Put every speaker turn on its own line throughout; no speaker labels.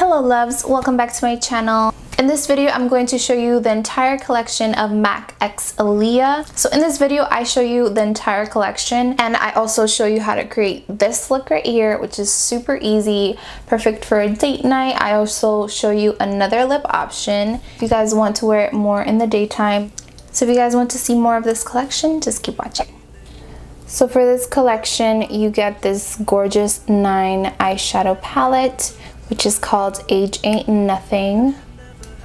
Hello loves, welcome back to my channel. In this video, I'm going to show you the entire collection of MAC X Aaliyah. So in this video, I show you the entire collection and I also show you how to create this look right here, which is super easy, perfect for a date night. I also show you another lip option if you guys want to wear it more in the daytime. So if you guys want to see more of this collection, just keep watching. So for this collection, you get this gorgeous 9 eyeshadow palette, which is called Age Ain't Nothing.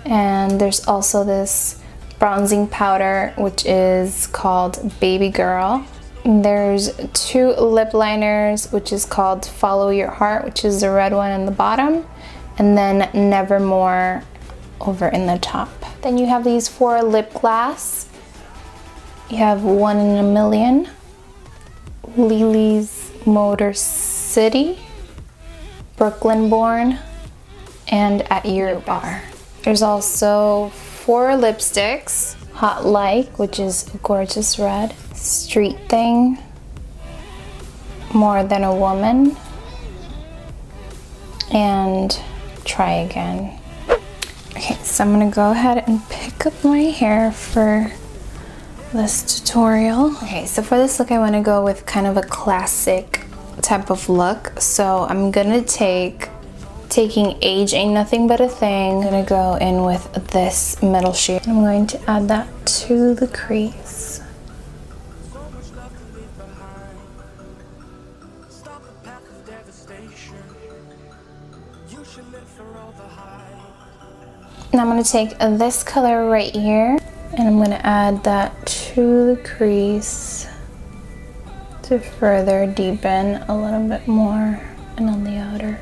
And there's also this bronzing powder, which is called Baby Girl. And there's 2 lip liners, which is called Follow Your Heart, which is the red one in the bottom, and then Nevermore over in the top. Then you have these 4 lip gloss. You have One in a Million, Lily's Motor City, Brooklyn Born, and At Your Bar. There's also 4 lipsticks. Hot Like, which is a gorgeous red. Street Thing, More Than a Woman, and Try Again. Okay, so I'm gonna go ahead and pick up my hair for this tutorial. Okay, so for this look, I want to go with kind of a classic type of look. So I'm gonna taking Age Ain't Nothing But a Thing. I'm gonna go in with this middle shade. I'm going to add that to the crease. Now I'm gonna take this color right here and I'm gonna add that to the crease to further deepen a little bit more and on the outer.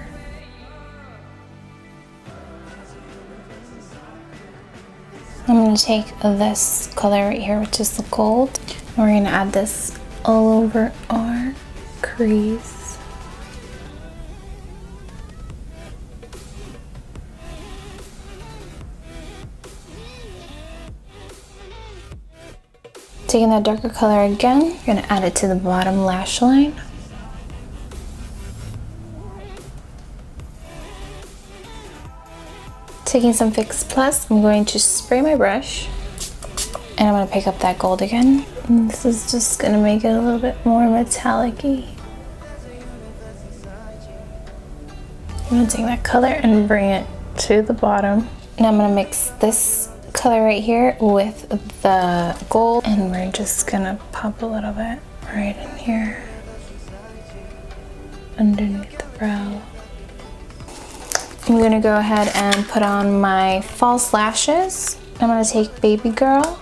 I'm going to take this color right here, which is the gold, and we're going to add this all over our crease. Taking that darker color again, you're going to add it to the bottom lash line. Taking some Fix Plus, I'm going to spray my brush and I'm going to pick up that gold again. And this is just going to make it a little bit more metallic-y. I'm going to take that color and bring it to the bottom. Now I'm going to mix this color right here with the gold and we're just going to pop a little bit right in here underneath the brow. I'm gonna go ahead and put on my false lashes. I'm gonna take Baby Girl.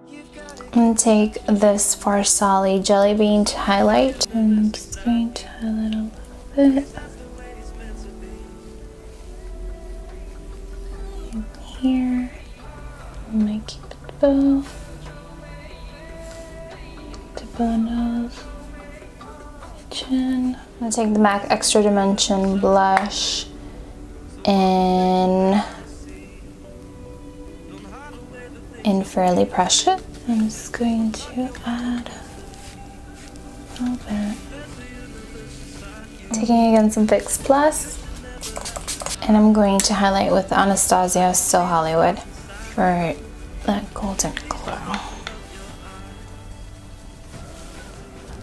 I'm gonna take this Farsali Jelly Bean to highlight. And I'm just going to highlight a little bit. In here. I'm gonna keep it bow. To bow nose. Chin. I'm gonna take the MAC Extra Dimension blush in Fairly Precious. I'm just going to add a little bit. Taking again some Fix Plus, and I'm going to highlight with Anastasia So Hollywood for that golden glow.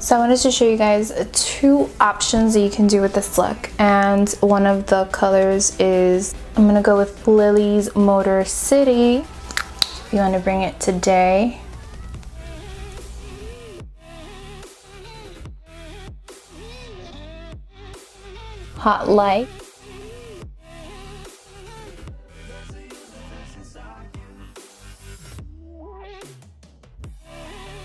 So I wanted to show you guys 2 options that you can do with this look, and one of the colors is, I'm gonna go with Lily's Motor City if you want to bring it today. Hot Light.